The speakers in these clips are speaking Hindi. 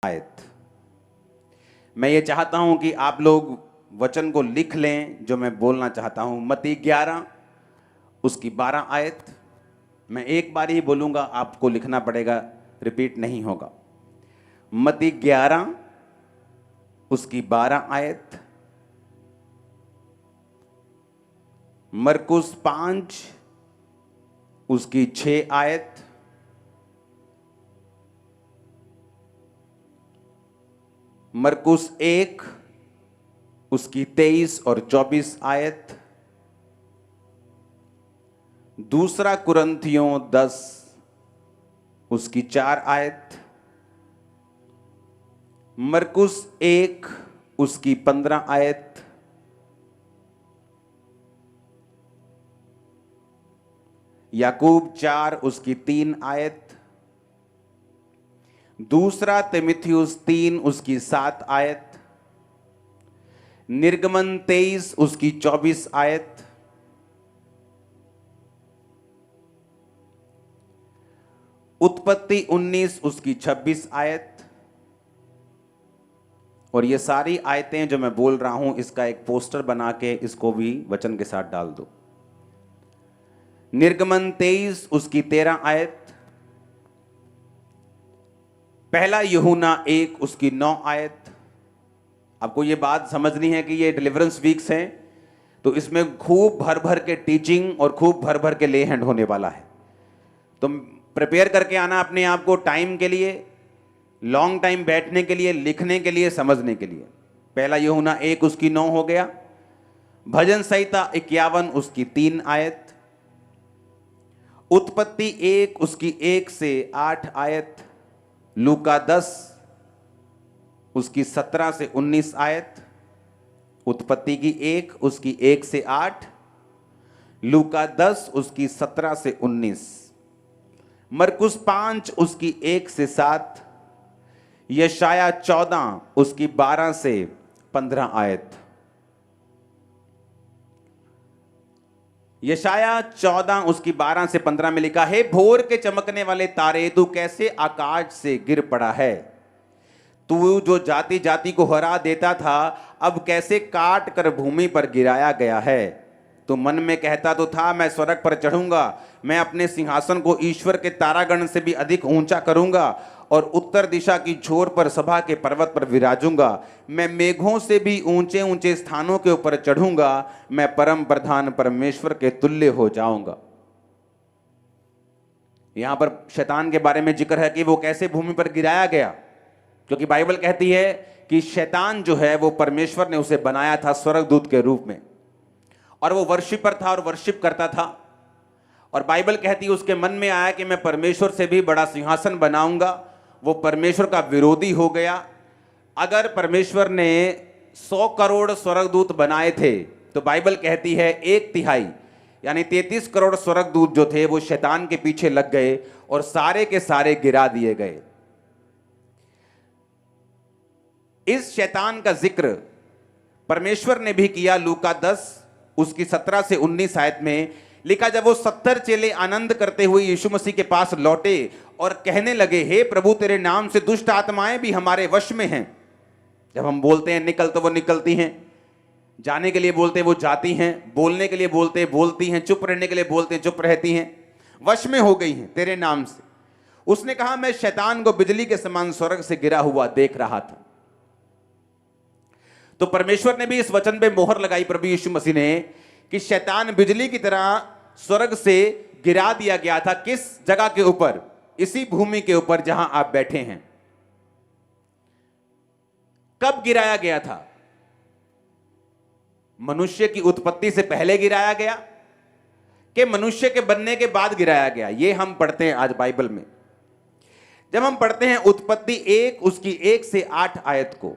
आयत। मैं ये चाहता हूं कि आप लोग वचन को लिख लें जो मैं बोलना चाहता हूं। मत्ती 11 उसकी 12 आयत। मैं एक बार ही बोलूंगा, आपको लिखना पड़ेगा, रिपीट नहीं होगा। मत्ती 11 उसकी 12 आयत, मरकुस 5 उसकी 6 आयत, मरकुस 1 उसकी 23 और 24 आयत, दूसरा कुरंथियों 10 उसकी 4 आयत, मरकुस 1 उसकी 15 आयत, याकूब 4 उसकी 3 आयत, दूसरा तीमुथियुस 3 उसकी 7 आयत, निर्गमन 23 उसकी 24 आयत, उत्पत्ति 19 उसकी 26 आयत। और ये सारी आयतें जो मैं बोल रहा हूं, इसका एक पोस्टर बना के इसको भी वचन के साथ डाल दो। निर्गमन 23 उसकी 13 आयत, पहला यूहन्ना 1 उसकी 9 आयत। आपको ये बात समझनी है कि ये डिलीवरेंस वीक्स हैं, तो इसमें खूब भर भर के टीचिंग और खूब भर भर के ले हैंड होने वाला है। तो प्रिपेयर करके आना अपने आप को टाइम के लिए, लॉन्ग टाइम बैठने के लिए, लिखने के लिए, समझने के लिए। पहला यूहन्ना 1 उसकी 9 हो गया। भजन संहिता 51 उसकी 3 आयत, उत्पत्ति 1 उसकी 1 से 8 आयत, लूका 10 उसकी 17 से 19 आयत, उत्पत्ति की 1 उसकी 1 से 8, लूका 10 उसकी 17 से 19, मरकुस 5 उसकी 1 से 7, यशाया 14 उसकी 12 से 15 आयत। यशाया 14 उसकी 12 से 15 में लिखा है, भोर के चमकने वाले तारे, तू कैसे आकाश से गिर पड़ा है। तू जो जाति जाति को हरा देता था, अब कैसे काट कर भूमि पर गिराया गया है। तो मन में कहता तो था, मैं स्वर्ग पर चढ़ूंगा, मैं अपने सिंहासन को ईश्वर के तारागण से भी अधिक ऊंचा करूंगा और उत्तर दिशा की छोर पर सभा के पर्वत पर विराजूंगा। मैं मेघों से भी ऊंचे ऊंचे स्थानों के ऊपर चढ़ूंगा, मैं परम प्रधान परमेश्वर के तुल्य हो जाऊंगा। यहां पर शैतान के बारे में जिक्र है कि वो कैसे भूमि पर गिराया गया, क्योंकि बाइबल कहती है कि शैतान जो है वो परमेश्वर ने उसे बनाया था स्वर्गदूत के रूप में, और वो वर्शिपर था और वर्शिप करता था। और बाइबल कहती है उसके मन में आया कि मैं परमेश्वर से भी बड़ा सिंहासन बनाऊंगा। वो परमेश्वर का विरोधी हो गया। अगर परमेश्वर ने 100 करोड़ स्वर्गदूत बनाए थे, तो बाइबल कहती है 1/3 यानी 33 करोड़ स्वर्गदूत जो थे वो शैतान के पीछे लग गए और सारे के सारे गिरा दिए गए। इस शैतान का जिक्र परमेश्वर ने भी किया। लूका 10 उसकी 17 से 19 आयत में लिखा, जब वो 70 चेले आनंद करते हुए यीशु मसीह के पास लौटे और कहने लगे, हे प्रभु, तेरे नाम से दुष्ट आत्माएं भी हमारे वश में हैं। जब हम बोलते हैं निकल, तो वो निकलती हैं। जाने के लिए बोलते हैं वो जाती हैं। बोलने के लिए बोलते हैं बोलती हैं। चुप रहने के लिए बोलते हैं चुप रहती हैं। वश में हो गई हैं तेरे नाम से। उसने कहा, मैं शैतान को बिजली के समान स्वर्ग से गिरा हुआ देख रहा था। तो परमेश्वर ने भी इस वचन पे मोहर लगाई, प्रभु यीशु मसीह ने, कि शैतान बिजली की तरह स्वर्ग से गिरा दिया गया था। किस जगह के ऊपर? इसी भूमि के ऊपर जहां आप बैठे हैं। कब गिराया गया था? मनुष्य की उत्पत्ति से पहले गिराया गया कि मनुष्य के बनने के बाद गिराया गया? ये हम पढ़ते हैं आज बाइबल में। जब हम पढ़ते हैं उत्पत्ति 1 उसकी 1 से 8 आयत को,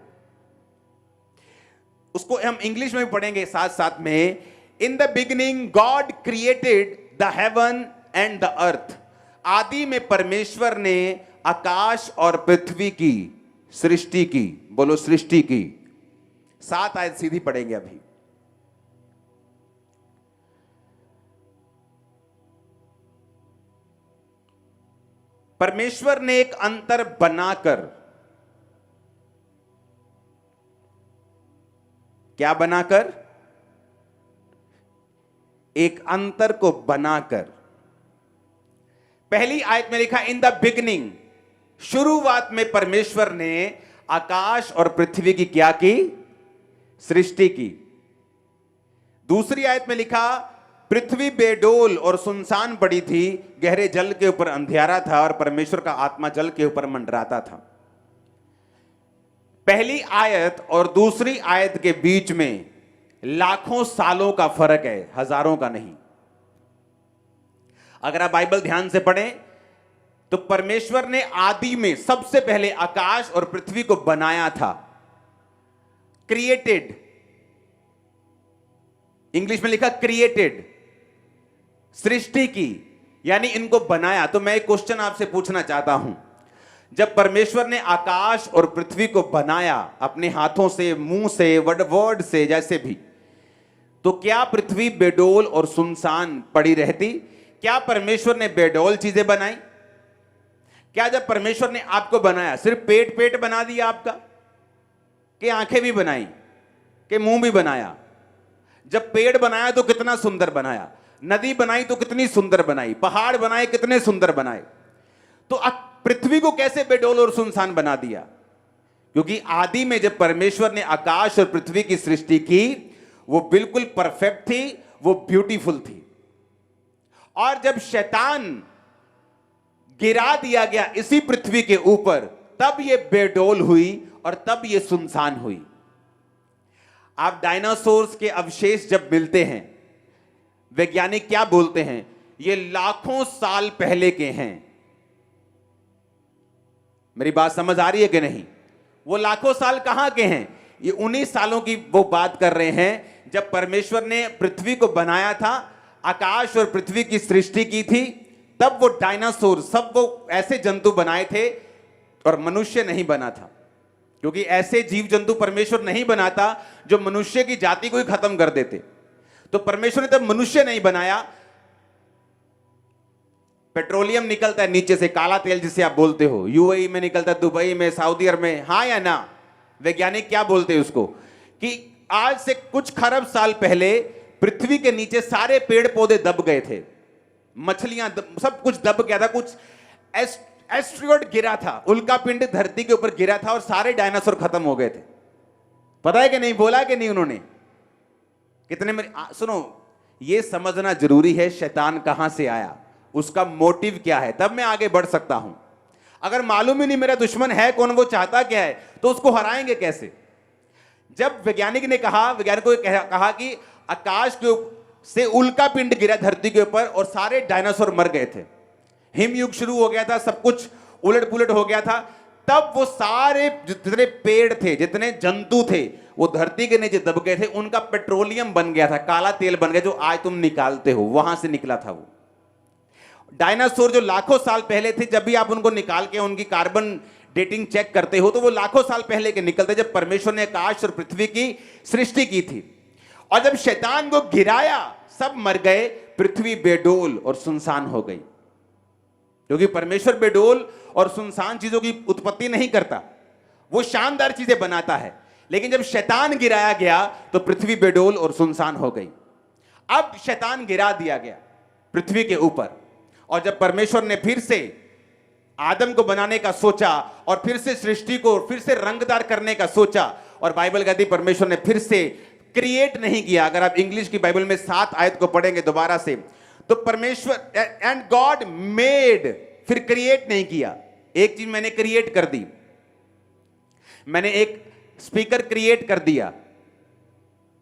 उसको हम इंग्लिश में भी पढ़ेंगे साथ साथ में। In the beginning God created the heaven and the earth. आदि में परमेश्वर ने आकाश और पृथ्वी की सृष्टि की। बोलो सृष्टि की। 7 आयत सीधी पढ़ेंगे अभी। परमेश्वर ने एक अंतर बनाकर क्या बनाकर? एक अंतर को बनाकर। पहली आयत में लिखा इन द बिगिनिंग, शुरुआत में परमेश्वर ने आकाश और पृथ्वी की क्या की? सृष्टि की। दूसरी आयत में लिखा पृथ्वी बेडोल और सुनसान पड़ी थी, गहरे जल के ऊपर अंधियारा था और परमेश्वर का आत्मा जल के ऊपर मंडराता था। पहली आयत और दूसरी आयत के बीच में लाखों सालों का फर्क है, हजारों का नहीं। अगर आप बाइबल ध्यान से पढ़ें तो परमेश्वर ने आदि में सबसे पहले आकाश और पृथ्वी को बनाया था, क्रिएटेड। इंग्लिश में लिखा क्रिएटेड, सृष्टि की, यानी इनको बनाया। तो मैं एक क्वेश्चन आपसे पूछना चाहता हूं, जब परमेश्वर ने आकाश और पृथ्वी को बनाया अपने हाथों से, मुंह से, वर्ड से, जैसे भी, तो क्या पृथ्वी बेडोल और सुनसान पड़ी रहती? क्या परमेश्वर ने बेडोल चीजें बनाई? क्या जब परमेश्वर ने आपको बनाया सिर्फ पेट पेट बना दिया आपका, कि आंखें भी बनाई, कि मुंह भी बनाया? जब पेड़ बनाया तो कितना सुंदर बनाया, नदी बनाई तो कितनी सुंदर बनाई, पहाड़ बनाए कितने सुंदर बनाए, तो पृथ्वी को कैसे बेडोल और सुनसान बना दिया? क्योंकि आदि में जब परमेश्वर ने आकाश और पृथ्वी की सृष्टि की, वो बिल्कुल परफेक्ट थी, वो ब्यूटीफुल थी। और जब शैतान गिरा दिया गया इसी पृथ्वी के ऊपर, तब ये बेडोल हुई और तब ये सुनसान हुई। आप डायनासोर्स के अवशेष जब मिलते हैं, वैज्ञानिक क्या बोलते हैं? ये लाखों साल पहले के हैं। मेरी बात समझ आ रही है कि नहीं? वो लाखों साल कहां के हैं? ये 19 सालों की वो बात कर रहे हैं जब परमेश्वर ने पृथ्वी को बनाया था, आकाश और पृथ्वी की सृष्टि की थी, तब वो डायनासोर, सब वो ऐसे जंतु बनाए थे और मनुष्य नहीं बना था। क्योंकि ऐसे जीव जंतु परमेश्वर नहीं बनाता जो मनुष्य की जाति को ही खत्म कर देते। तो परमेश्वर ने तब मनुष्य नहीं बनाया। पेट्रोलियम निकलता है नीचे से, काला तेल जिसे आप बोलते हो, यूएई में निकलता है, दुबई में, सऊदी अरब में, हाँ या ना? वैज्ञानिक क्या बोलते हैं उसको, कि आज से कुछ खरब साल पहले पृथ्वी के नीचे सारे पेड़ पौधे दब गए थे, मछलियां सब कुछ दब गया था, कुछ एस्ट्रॉयड गिरा था, उल्का पिंड धरती के ऊपर गिरा था और सारे डायनासोर खत्म हो गए थे। पता है कि नहीं? बोला कि नहीं उन्होंने? कितने सुनो, ये समझना जरूरी है शैतान कहां से आया, उसका मोटिव क्या है, तब मैं आगे बढ़ सकता हूं। अगर मालूम ही नहीं मेरा दुश्मन है कौन, वो चाहता क्या है, तो उसको हराएंगे कैसे? जब वैज्ञानिक ने कहा, वैज्ञानिकों ने कहा कि आकाश के से उल्का पिंड गिरा धरती के ऊपर और सारे डायनासोर मर गए थे, हिमयुग शुरू हो गया था, सब कुछ उलट पुलट हो गया था, तब वो सारे जितने पेड़ थे, जितने जंतु थे, वो धरती के नीचे दब गए थे, उनका पेट्रोलियम बन गया था, काला तेल बन गया, जो आज तुम निकालते हो, वहां से निकला था वो। डायनासोर जो लाखों साल पहले थे, जब भी आप उनको निकाल के उनकी कार्बन डेटिंग चेक करते हो तो वो लाखों साल पहले के निकलते, जब परमेश्वर ने आकाश और पृथ्वी की सृष्टि की थी। और जब शैतान को गिराया, सब मर गए, पृथ्वी बेडोल और सुनसान हो गई। क्योंकि परमेश्वर बेडोल और सुनसान चीजों की उत्पत्ति नहीं करता, वो शानदार चीजें बनाता है। लेकिन जब शैतान गिराया गया तो पृथ्वी बेडोल और सुनसान हो गई। अब शैतान गिरा दिया गया पृथ्वी के ऊपर, और जब परमेश्वर ने फिर से आदम को बनाने का सोचा और फिर से सृष्टि को फिर से रंगदार करने का सोचा, और बाइबल कहती है परमेश्वर ने फिर से क्रिएट नहीं किया। अगर आप इंग्लिश की बाइबल में 7 आयत को पढ़ेंगे दोबारा से, तो परमेश्वर एंड गॉड मेड, फिर क्रिएट नहीं किया। एक चीज मैंने क्रिएट कर दी, मैंने एक स्पीकर क्रिएट कर दिया,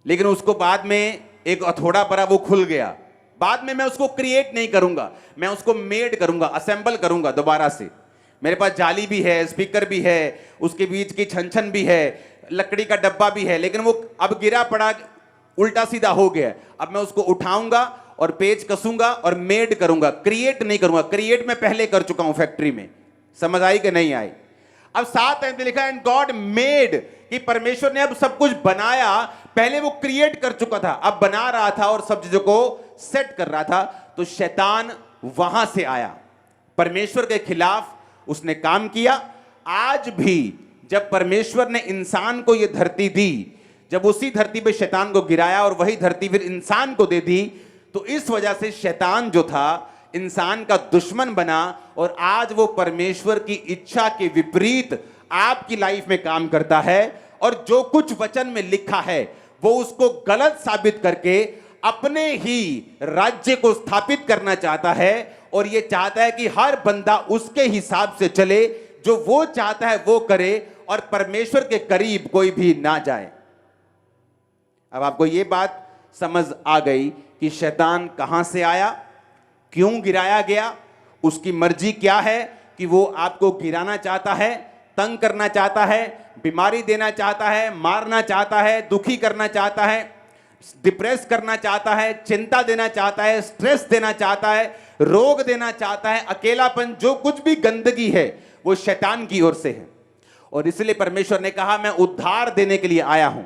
लेकिन उसको बाद में एक हथौड़ा पड़ा, वो खुल गया। बाद में मैं उसको क्रिएट नहीं करूंगा, मैं उसको मेड करूंगा, असेंबल करूंगा दोबारा से। मेरे पास जाली भी है, स्पीकर भी है, उसके बीच की छन भी है, लकड़ी का डब्बा भी है, लेकिन वो अब गिरा पड़ा, उल्टा सीधा हो गया। अब मैं उसको उठाऊंगा और पेच कसूंगा और मेड करूंगा, क्रिएट नहीं करूंगा। क्रिएट मैं पहले कर चुका हूं फैक्ट्री में। समझ आई कि नहीं आई? अब 7 में लिखा एंड गॉड मेड, कि परमेश्वर ने अब सब कुछ बनाया। पहले वो क्रिएट कर चुका था, अब बना रहा था और सब चीजों को सेट कर रहा था। तो शैतान वहां से आया, परमेश्वर के खिलाफ उसने काम किया। आज भी जब परमेश्वर ने इंसान को यह धरती दी, जब उसी धरती पे शैतान को गिराया और वही धरती फिर इंसान को दे दी, तो इस वजह से शैतान जो था इंसान का दुश्मन बना और आज वो परमेश्वर की इच्छा के विपरीत आपकी लाइफ में काम करता है और जो कुछ वचन में लिखा है वो उसको गलत साबित करके अपने ही राज्य को स्थापित करना चाहता है और ये चाहता है कि हर बंदा उसके हिसाब से चले, जो वो चाहता है वो करे और परमेश्वर के करीब कोई भी ना जाए। अब आपको ये बात समझ आ गई कि शैतान कहां से आया, क्यों गिराया गया, उसकी मर्जी क्या है कि वो आपको गिराना चाहता है, तंग करना चाहता है, बीमारी देना चाहता है, मारना चाहता है, दुखी करना चाहता है, डिप्रेस करना चाहता है, चिंता देना चाहता है, स्ट्रेस देना चाहता है, रोग देना चाहता है, अकेलापन, जो कुछ भी गंदगी है वो शैतान की ओर से है। और इसलिए परमेश्वर ने कहा मैं उद्धार देने के लिए आया हूं।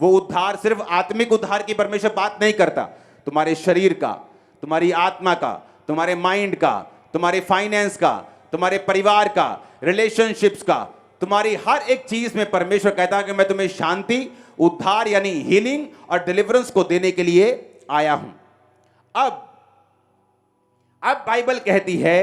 वो उद्धार सिर्फ आत्मिक उद्धार की परमेश्वर बात नहीं करता, तुम्हारे शरीर का, तुम्हारी आत्मा का, तुम्हारे माइंड का, तुम्हारे फाइनेंस का, तुम्हारे परिवार का, रिलेशनशिप्स का, तुम्हारी हर एक चीज में परमेश्वर कहता है कि मैं तुम्हें शांति, उद्धार यानी हीलिंग और डिलीवरेंस को देने के लिए आया हूं। अब बाइबल कहती है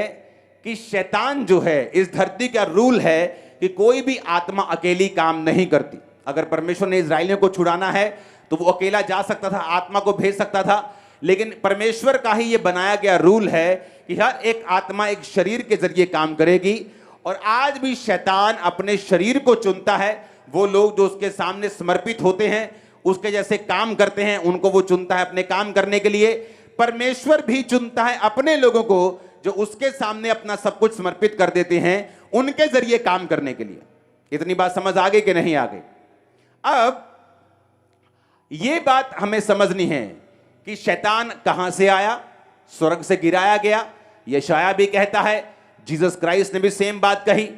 कि शैतान जो है, इस धरती का रूल है कि कोई भी आत्मा अकेली काम नहीं करती। अगर परमेश्वर ने इजराइलियों को छुड़ाना है तो वो अकेला जा सकता था, आत्मा को भेज सकता था, लेकिन परमेश्वर का ही ये बनाया गया रूल है कि हर एक आत्मा एक शरीर के जरिए काम करेगी। और आज भी शैतान अपने शरीर को चुनता है, वो लोग जो उसके सामने समर्पित होते हैं, उसके जैसे काम करते हैं, उनको वो चुनता है अपने काम करने के लिए। परमेश्वर भी चुनता है अपने लोगों को जो उसके सामने अपना सब कुछ समर्पित कर देते हैं, उनके जरिए काम करने के लिए। इतनी बात समझ आ गई कि नहीं आ गई? अब ये बात हमें समझनी है कि शैतान कहां से आया, स्वर्ग से गिराया गया। यशाया भी कहता है, जीसस क्राइस्ट ने भी सेम बात कही।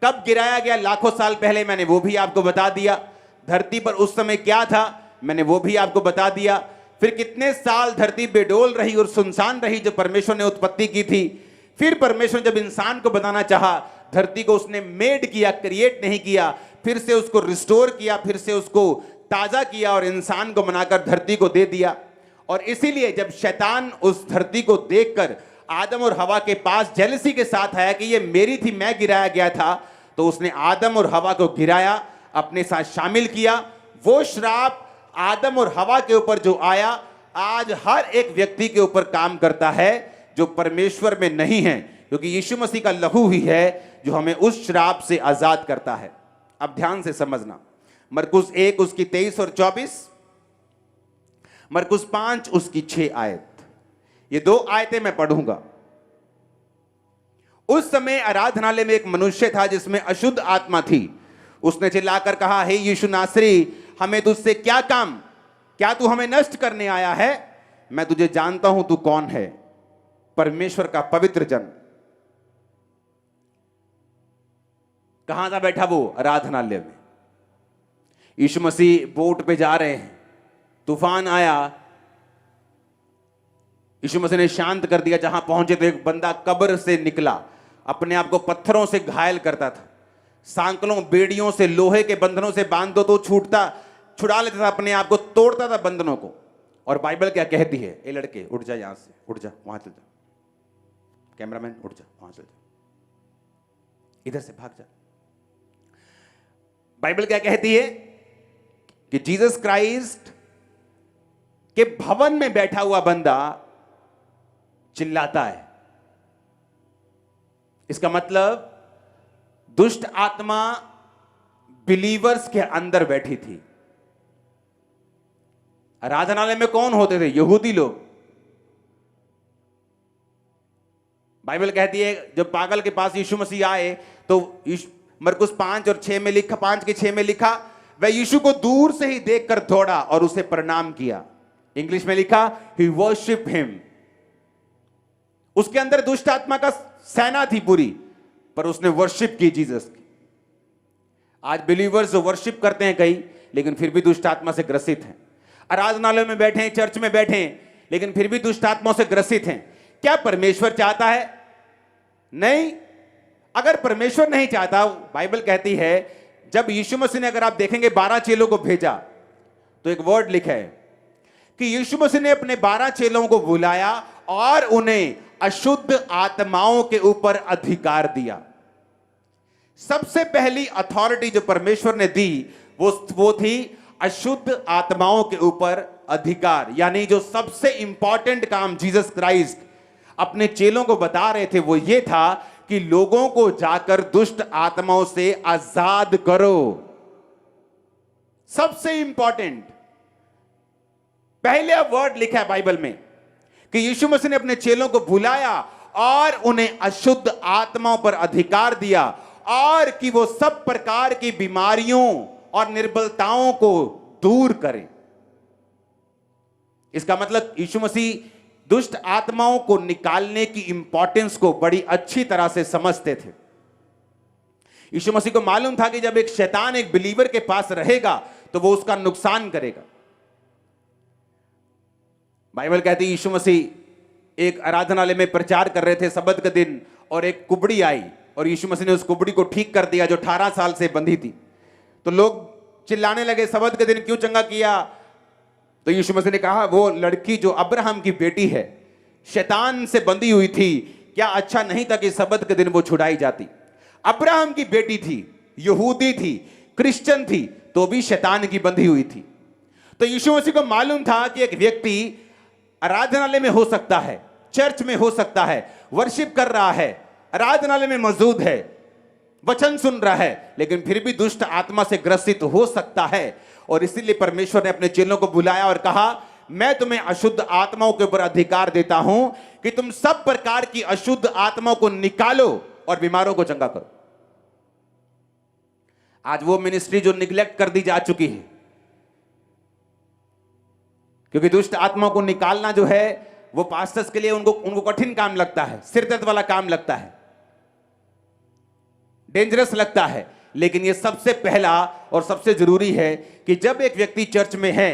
कब गिराया गया? लाखों साल पहले, मैंने वो भी आपको बता दिया। धरती पर उस समय क्या था, मैंने वो भी आपको बता दिया। फिर कितने साल धरती बेडोल रही और सुनसान रही जब परमेश्वर ने उत्पत्ति की थी। फिर परमेश्वर जब इंसान को बनाना चाहा, धरती को उसने मेड किया, क्रिएट नहीं किया, फिर से उसको रिस्टोर किया, फिर से उसको ताजा किया और इंसान को बनाकर धरती को दे दिया। और इसीलिए जब शैतान उस धरती को देखकर आदम और हवा के पास जेलसी के साथ आया कि ये मेरी थी, मैं गिराया गया था, तो उसने आदम और हवा को गिराया, अपने साथ शामिल किया। वो श्राप आदम और हवा के ऊपर जो आया, आज हर एक व्यक्ति के ऊपर काम करता है जो परमेश्वर में नहीं है, क्योंकि यीशु मसीह का लहू ही है जो हमें उस श्राप से आजाद करता है। अब ध्यान से समझना, मरकुस 1 उसकी 23 और 24, मरकुस 5 उसकी 6 आयत, ये 2 आयतें मैं पढ़ूंगा। उस समय आराधनालय में एक मनुष्य था जिसमें अशुद्ध आत्मा थी। उसने चिल्लाकर कहा, हे यीशु नासरी, हमें तुझसे क्या काम, क्या तू हमें नष्ट करने आया है? मैं तुझे जानता हूं तू कौन है, परमेश्वर का पवित्र जन। कहां था बैठा वो? आराधनालय में। यीशु मसीह बोट पे जा रहे हैं, तूफान आया, यीशु मसीह ने शांत कर दिया। जहां पहुंचे तो एक बंदा कब्र से निकला, अपने आप को पत्थरों से घायल करता था, सांकलों बेड़ियों से, लोहे के बंधनों से बांध दो तो छुड़ा लेता था, अपने आप को तोड़ता था बंधनों को। और बाइबल क्या कहती है? ए लड़के उठ जा, यहां से उठ जा, वहां चल जा, कैमरामैन उठ जा, वहां चल जा, इधर से भाग जा। बाइबल क्या कहती है कि जीसस क्राइस्ट के भवन में बैठा हुआ बंदा चिल्लाता है। इसका मतलब दुष्ट आत्मा बिलीवर्स के अंदर बैठी थी। आराधनालय में कौन होते थे? यहूदी लोग। बाइबल कहती है जब पागल के पास यीशु मसीह आए तो मरकुस 5 और 6 में लिखा, 5 के 6 में लिखा, वह यीशु को दूर से ही देखकर दौड़ा और उसे प्रणाम किया। इंग्लिश में लिखा, he worshiped him। उसके अंदर दुष्ट आत्मा का सेना थी पूरी, पर उसने वर्शिप की जीसस की। आज बिलीवर्स जो वर्शिप करते हैं कई, लेकिन फिर भी दुष्ट आत्मा से ग्रसित हैं। आराधनालय में बैठे हैं, चर्च में बैठे हैं, लेकिन फिर भी दुष्ट आत्माओं से ग्रसित हैं। क्या परमेश्वर चाहता है? नहीं। अगर परमेश्वर नहीं चाहता, बाइबल कहती है जब यीशु मसीह ने, अगर आप देखेंगे 12 चेलों को भेजा, तो एक वर्ड लिखा है कि यीशु मसीह ने अपने 12 चेलों को बुलाया और उन्हें अशुद्ध आत्माओं के ऊपर अधिकार दिया। सबसे पहली अथॉरिटी जो परमेश्वर ने दी वो थी अशुद्ध आत्माओं के ऊपर अधिकार। यानी जो सबसे इंपॉर्टेंट काम जीसस क्राइस्ट अपने चेलों को बता रहे थे वो ये था कि लोगों को जाकर दुष्ट आत्माओं से आजाद करो। सबसे इंपॉर्टेंट पहले वर्ड लिखा है बाइबल में कि यीशु मसीह ने अपने चेलों को बुलाया और उन्हें अशुद्ध आत्माओं पर अधिकार दिया और कि वो सब प्रकार की बीमारियों और निर्बलताओं को दूर करें। इसका मतलब यीशु मसीह दुष्ट आत्माओं को निकालने की इंपॉर्टेंस को बड़ी अच्छी तरह से समझते थे। यीशु मसीह को मालूम था कि जब एक शैतान एक बिलीवर के पास रहेगा तो वो उसका नुकसान करेगा। बाइबल कहती है यीशु मसीह एक आराधनालय में प्रचार कर रहे थे सबत के दिन और एक कुबड़ी आई और यीशु मसीह ने उस कुबड़ी को ठीक कर दिया जो 18 साल से बंधी थी। तो लोग चिल्लाने लगे सबत के दिन क्यों चंगा किया? तो यीशु मसीह ने कहा वो लड़की जो अब्राहम की बेटी है शैतान से बंधी हुई थी, क्या अच्छा नहीं था कि सबत के दिन वो छुड़ाई जाती? अब्राहम की बेटी थी, यहूदी थी, क्रिश्चियन थी, तो भी शैतान की बंधी हुई थी। तो यीशु मसीह को मालूम था कि एक व्यक्ति आराधनालय में हो सकता है, चर्च में हो सकता है, वर्शिप कर रहा है, आराधनालय में मौजूद है, वचन सुन रहा है, लेकिन फिर भी दुष्ट आत्मा से ग्रसित हो सकता है। और इसीलिए परमेश्वर ने अपने चेलों को बुलाया और कहा मैं तुम्हें अशुद्ध आत्माओं के ऊपर अधिकार देता हूं कि तुम सब प्रकार की अशुद्ध आत्माओं को निकालो और बीमारों को चंगा करो। आज वो मिनिस्ट्री जो निग्लेक्ट कर दी जा चुकी है, क्योंकि दुष्ट आत्माओं को निकालना जो है वो पास्टर्स के लिए उनको कठिन काम लगता है, सिर दर्द वाला काम लगता है, डेंजरस लगता है। लेकिन ये सबसे पहला और सबसे जरूरी है कि जब एक व्यक्ति चर्च में है,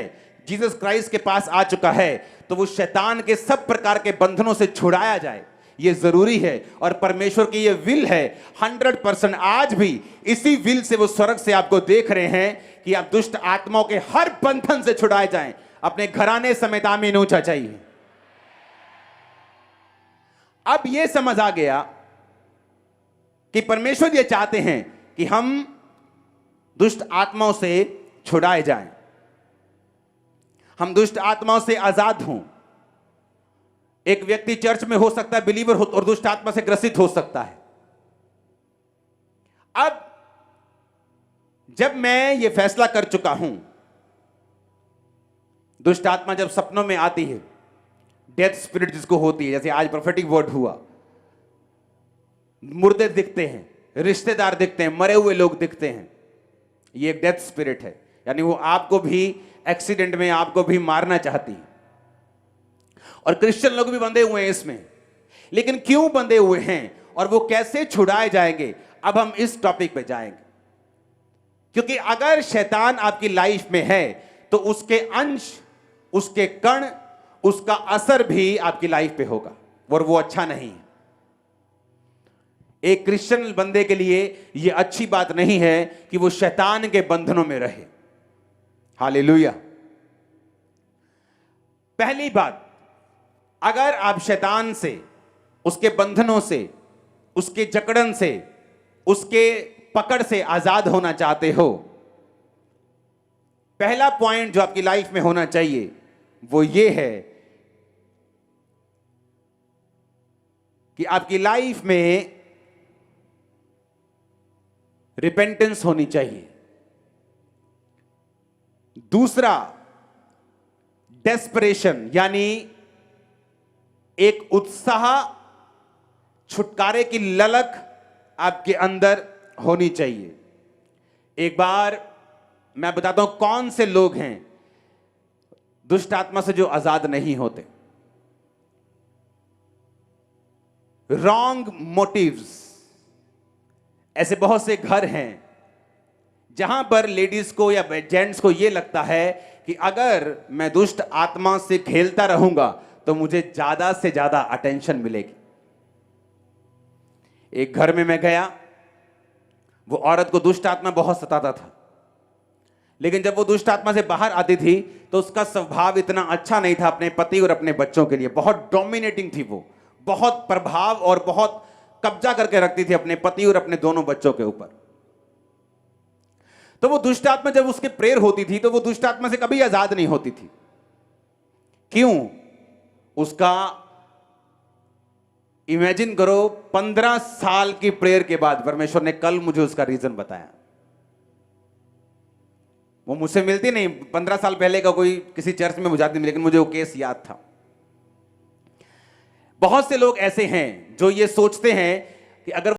जीसस क्राइस्ट के पास आ चुका है, तो वो शैतान के सब प्रकार के बंधनों से छुड़ाया जाए। ये जरूरी है और परमेश्वर की ये विल है 100%। आज भी इसी विल से वो स्वर्ग से आपको देख रहे हैं कि आप दुष्ट आत्माओं के हर बंधन से छुड़ाए जाएं। अपने घराने समेत आमीन ऊंचा चाहिए। अब यह समझ आ गया कि परमेश्वर ये चाहते हैं कि हम दुष्ट आत्माओं से छुड़ाए जाएं, हम दुष्ट आत्माओं से आजाद हों। एक व्यक्ति चर्च में हो सकता है, बिलीवर हो, और दुष्ट आत्मा से ग्रसित हो सकता है। अब जब मैं ये फैसला कर चुका हूं, दुष्ट आत्मा जब सपनों में आती है, डेथ स्पिरिट जिसको होती है, जैसे आज प्रोफेटिक वर्ड हुआ, मुर्दे दिखते हैं, रिश्तेदार दिखते हैं, मरे हुए लोग दिखते हैं, ये एक डेथ स्पिरिट है। यानी वो आपको भी एक्सीडेंट में आपको भी मारना चाहती है। और क्रिश्चियन लोग भी बंधे हुए हैं इसमें। लेकिन क्यों बंधे हुए हैं और वो कैसे छुड़ाए जाएंगे, अब हम इस टॉपिक पे जाएंगे। क्योंकि अगर शैतान आपकी लाइफ में है तो उसके अंश, उसके कण, उसका असर भी आपकी लाइफ पे होगा और वो अच्छा नहीं है। एक क्रिश्चियन बंदे के लिए यह अच्छी बात नहीं है कि वो शैतान के बंधनों में रहे। हालेलुया। पहली बात, अगर आप शैतान से, उसके बंधनों से, उसके जकड़न से, उसके पकड़ से आजाद होना चाहते हो, पहला पॉइंट जो आपकी लाइफ में होना चाहिए वो ये है कि आपकी लाइफ में रिपेंटेंस होनी चाहिए। दूसरा, डेस्परेशन, यानी एक उत्साह, छुटकारे की ललक आपके अंदर होनी चाहिए। एक बार मैं बताता हूं कौन से लोग हैं दुष्ट आत्मा से जो आजाद नहीं होते। Wrong motives. ऐसे बहुत से घर हैं जहां पर लेडीज को या जेंट्स को यह लगता है कि अगर मैं दुष्ट आत्मा से खेलता रहूंगा तो मुझे ज्यादा से ज्यादा अटेंशन मिलेगी। एक घर में मैं गया, वो औरत को दुष्ट आत्मा बहुत सताता था, लेकिन जब वो दुष्ट आत्मा से बाहर आती थी तो उसका स्वभाव इतना अच्छा नहीं था अपने पति और अपने बच्चों के लिए। बहुत डोमिनेटिंग थी वो, बहुत प्रभाव और बहुत कब्जा करके रखती थी अपने पति और अपने दोनों बच्चों के ऊपर। तो वो दुष्ट आत्मा जब उसके प्रेयर होती थी तो वो दुष्ट आत्मा से कभी आजाद नहीं होती थी। क्यों? उसका इमेजिन करो, 15 साल की प्रेयर के बाद परमेश्वर ने कल मुझे उसका रीजन बताया। वो मुझसे मिलती नहीं, 15 साल पहले का कोई किसी चर्च में बुझाती नहीं, लेकिन मुझे वो केस याद था। बहुत से लोग ऐसे हैं जो ये सोचते हैं कि अगर